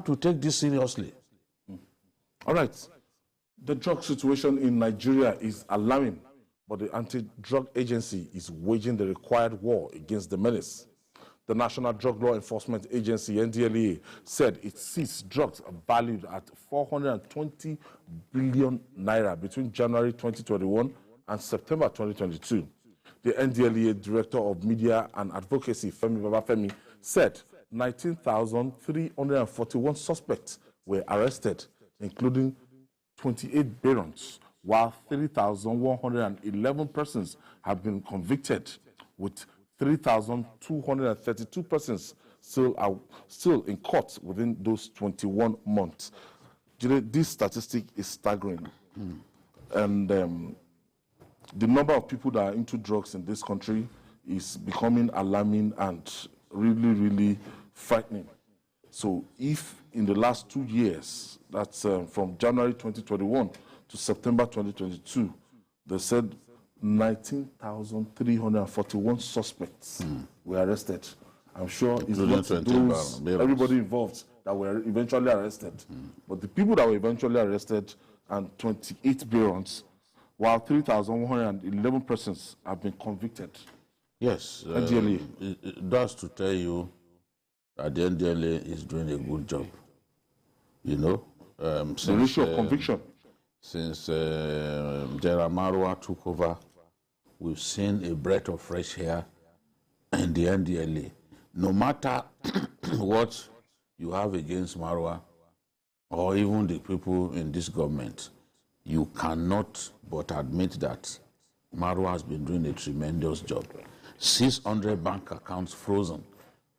to take this seriously. All right. The drug situation in Nigeria is alarming, but the anti-drug agency is waging the required war against the menace. The National Drug Law Enforcement Agency, NDLEA, said it seized drugs valued at 420 billion naira between January 2021 and September 2022. The NDLEA Director of Media and Advocacy, Femi Babafemi, said 19,341 suspects were arrested, including 28 barons, while 3,111 persons have been convicted, with 3,232 persons still in court within those 21 months. This statistic is staggering. And the number of people that are into drugs in this country is becoming alarming and really, really frightening. So if in the last 2 years, that's from January 2021 to September 2022, they said 19,341 suspects were arrested. I'm sure it's not those, everybody involved that were eventually arrested. But the people that were eventually arrested and 28 barons, while 3,111 persons have been convicted. Yes, that's to tell you that the NDLEA is doing a good job. You know, the ratio of conviction. Since General Marwa took over, we've seen a breath of fresh air in the NDLEA. No matter what you have against Marwa or even the people in this government, you cannot but admit that Marwa has been doing a tremendous job. 600 bank accounts frozen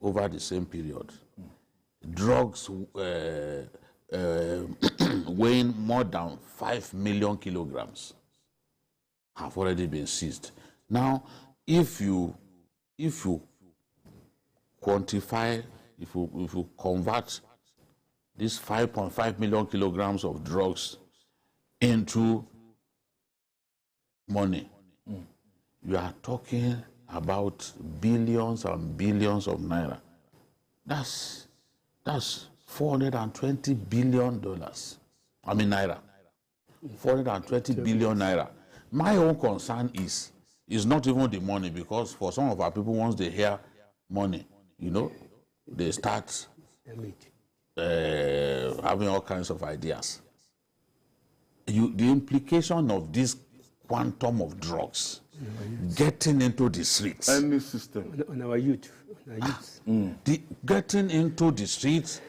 over the same period. Drugs weighing more than 5 million kilograms have already been seized. Now, if you quantify, if you convert these 5.5 million kilograms of drugs into money, you are talking about billions and billions of naira. That's $420 billion. I mean naira. 420 billion naira. My own concern is not even the money, because for some of our people, once they hear money, you know, they start having all kinds of ideas. The implication of this quantum of drugs getting into the streets. Any system. On our youth. Getting into the streets.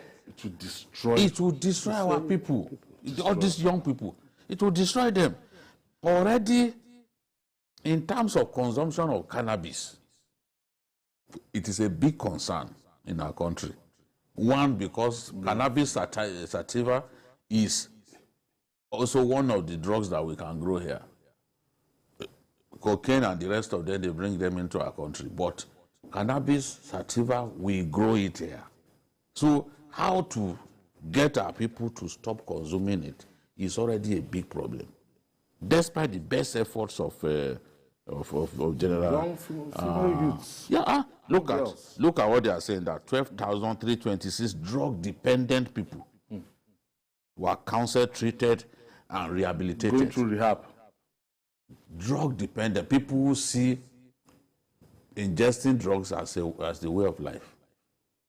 It will destroy our people. All these young people. It will destroy them. Already, in terms of consumption of cannabis, it is a big concern in our country. One, because cannabis sativa is also one of the drugs that we can grow here. Cocaine and the rest of them, they bring them into our country. But cannabis sativa, we grow it here. So how to get our people to stop consuming it is already a big problem. Despite the best efforts of General youths. Look at what they are saying, that 12,326 drug-dependent people were counseled, treated, and rehabilitated. Going through rehab. Drug-dependent people who see ingesting drugs as the way of life.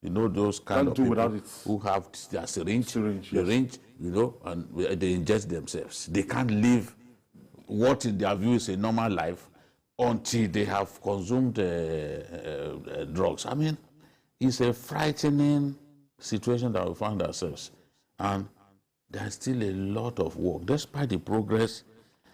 You know, those kind of people who have their syringe, you know, and they ingest themselves. They can't live what in their view is a normal life until they have consumed drugs. I mean, it's a frightening situation that we find ourselves. And there's still a lot of work, despite the progress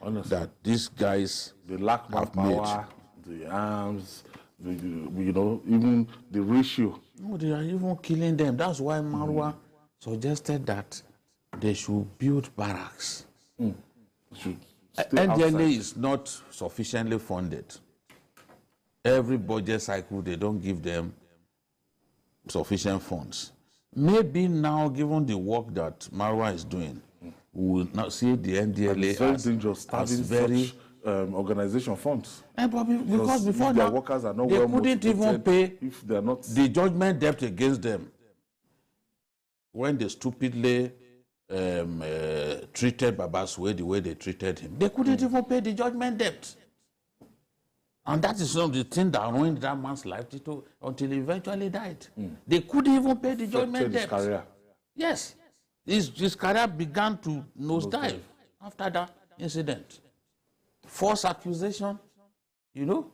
that these guys have made. The arms, you know, even the ratio. No, they are even killing them. That's why Marwa suggested that they should build barracks. NDLEA is not sufficiently funded. Every budget cycle, they don't give them sufficient funds. Maybe now, given the work that Marwa is doing, we will not see the NDLEA as very organization funds. Because before their now, workers are not they well couldn't even pay if they are not the judgment debt against them. when they stupidly treated Babaswe the way they treated him, they couldn't even pay the judgment debt. And that is some of the thing that ruined that man's life until he eventually died. They couldn't even pay the judgment debt. His career. Yes. His career began to nosedive after that incident. False accusation, you know.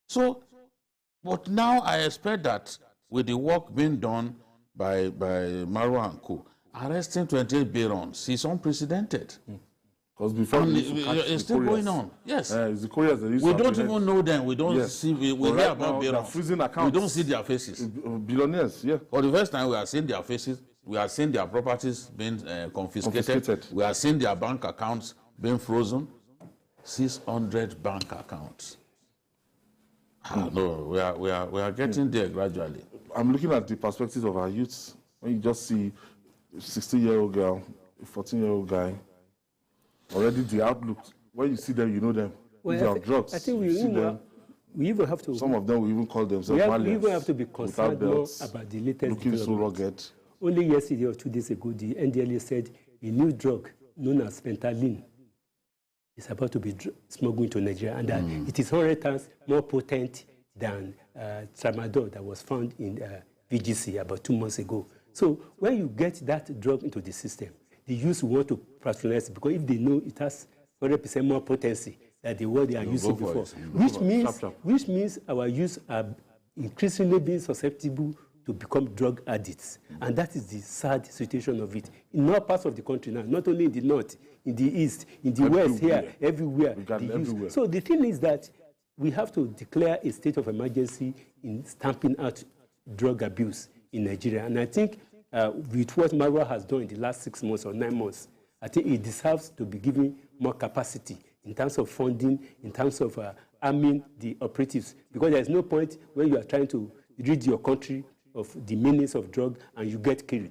So, but now I expect that with the work being done by Marwa and Co., arresting 28 barons is unprecedented. Because before it's still going on. Yes. It's the couriers that we don't even know them. We don't see. We hear about barons. Freezing accounts. We don't see their faces. Billionaires, yeah. For the first time, we are seeing their faces. We are seeing their properties being confiscated. We are seeing their bank accounts being frozen. 600 bank accounts. No, we are getting there gradually. I'm looking at the perspectives of our youths. When you just see a 16-year-old girl, a 14-year-old guy, already the outlook, when you see them, you know them. Well, they are drugs. I think we even have to... Some of them will even call themselves Malians. We even have to be concerned more about the latest looking so rugged. Only yesterday or 2 days ago, the NDLEA said a new drug known as fentanyl is about to be smuggled into Nigeria, and that it is 100 times more potent than tramadol that was found in VGC about 2 months ago. So when you get that drug into the system, the youth want to patronize it because if they know it has 100% more potency than the what they are using before, which means our youth are increasingly being susceptible to become drug addicts. And that is the sad situation of it. In all parts of the country now, not only in the north, in the east, in the west, here, everywhere. So the thing is that we have to declare a state of emergency in stamping out drug abuse in Nigeria. And I think with what Marwa has done in the last 6 months or 9 months, I think it deserves to be given more capacity in terms of funding, in terms of arming the operatives. Because there is no point when you are trying to rid your country of the menace of drug and you get killed.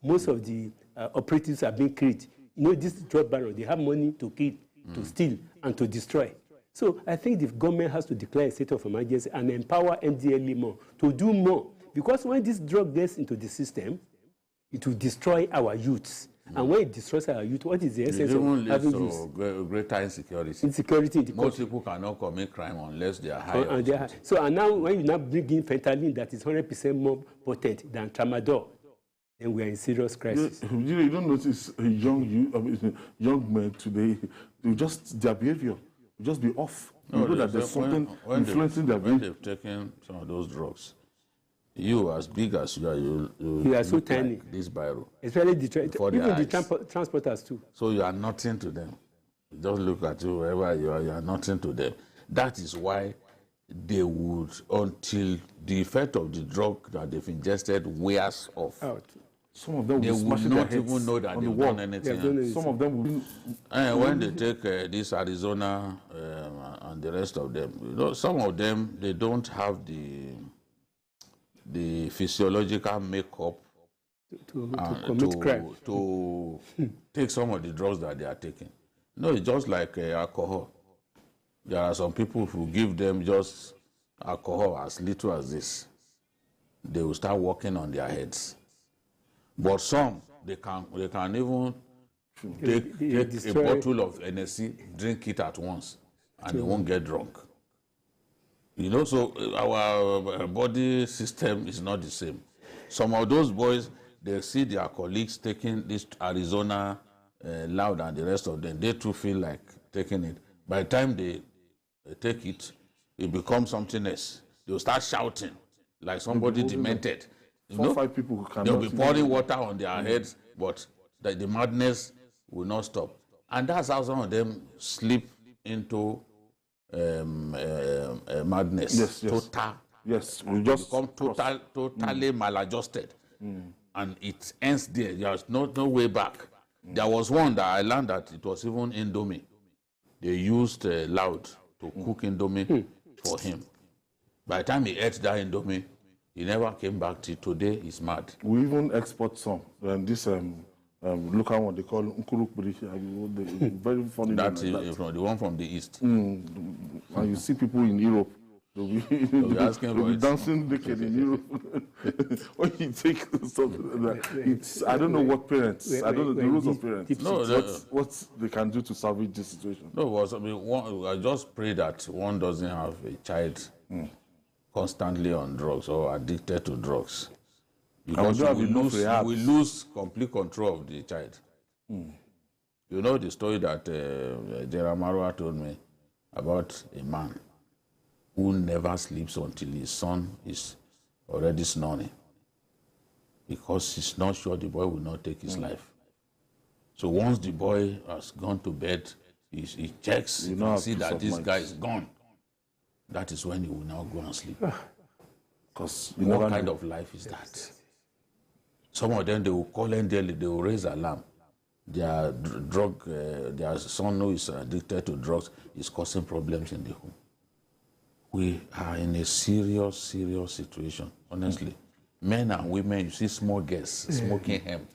Most of the operatives are being killed. You know, this drug baron, they have money to kill, to steal, and to destroy. So I think the government has to declare a state of emergency and empower NDLEA more to do more. Because when this drug gets into the system, it will destroy our youths. And when it destroys our youth, what is the essence of having this? Greater insecurity. Insecurity in the Most people cannot commit crime unless they are high. So and now when you now bring in fentanyl that is 100% more potent than tramadol, then we are in serious crisis. You don't notice young men today, their behavior will just be off. You know that there's something influencing their behavior. When they've taken some of those drugs, you, as big as you are, you are so tiny. Like this biro. Especially even the transporters too. So you are nothing to them. Just look at you wherever you are nothing to them. That is why they would, until the effect of the drug that they've ingested wears off. Out. Some of them they will not even know that they've done anything. Some of them will. When they take this Arizona and the rest of them, you know, some of them, they don't have the physiological makeup to commit crime. To take some of the drugs that they are taking. No, it's just like alcohol. There are some people who give them just alcohol as little as this. They will start working on their heads. But some, they can even take a bottle of NSC, drink it at once, and they won't get drunk. You know, so our body system is not the same. Some of those boys, they see their colleagues taking this Arizona loud and the rest of them. They too feel like taking it. By the time they take it, it becomes something else. They'll start shouting like somebody demented. You know? 5 people who cannot. They'll be pouring water on their heads, but the madness will not stop. And that's how some of them slip into madness. Yes. Total. Yes, we just become totally maladjusted. And it ends there. There's no way back. There was one that I learned that it was even Indomie. They used loud to cook Indomie for him. By the time he ate that Indomie, he never came back till today. He's mad. We even export some. And this local one they call Nkurukburi. Very funny. That's the one from the east. And you see people in Europe They'll be dancing naked in Europe. When you take something like that, I don't know what parents, I don't know the rules of parents. No, what they can do to salvage this situation. No, I mean, I just pray that one doesn't have a child constantly on drugs or addicted to drugs. Because we lose complete control of the child. You know the story that Jeramaroa told me about a man who never sleeps until his son is already snoring because he's not sure the boy will not take his life. So once the boy has gone to bed, he checks and see that this guy is gone. That is when he will now go and sleep. Because what kind of life is that? Some of them, they will call NDLEA, they will raise alarm. Their son who is addicted to drugs is causing problems in the home. We are in a serious, serious situation, honestly. Men and women, you see small girls smoking hemp.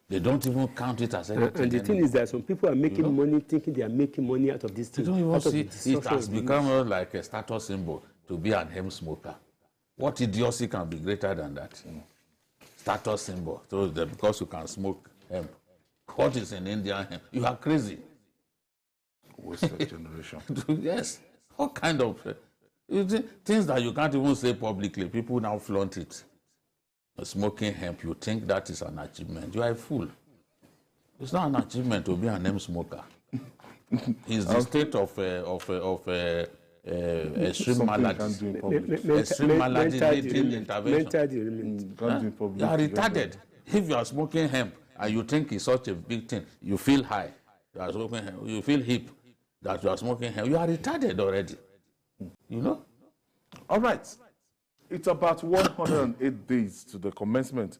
They don't even count it as anything. And the thing is that some people are making money, thinking they are making money out of this thing. They don't even see it has become like a status symbol to be an hemp smoker. What idiocy can be greater than that? Status symbol. So because you can smoke hemp. What is in Indian hemp? You are crazy. Wasted generation. Yes. What kind of things that you can't even say publicly? People now flaunt it. Smoking hemp, you think that is an achievement. You are a fool. It's not an achievement to be an hemp smoker. It's the state of extreme malady. Extreme malady intervention. You are retarded. If you are smoking hemp and you think it's such a big thing, you feel high. You are smoking hemp, you feel hip that you are smoking hemp. You are retarded already. You know? All right. It's about 108 days to the commencement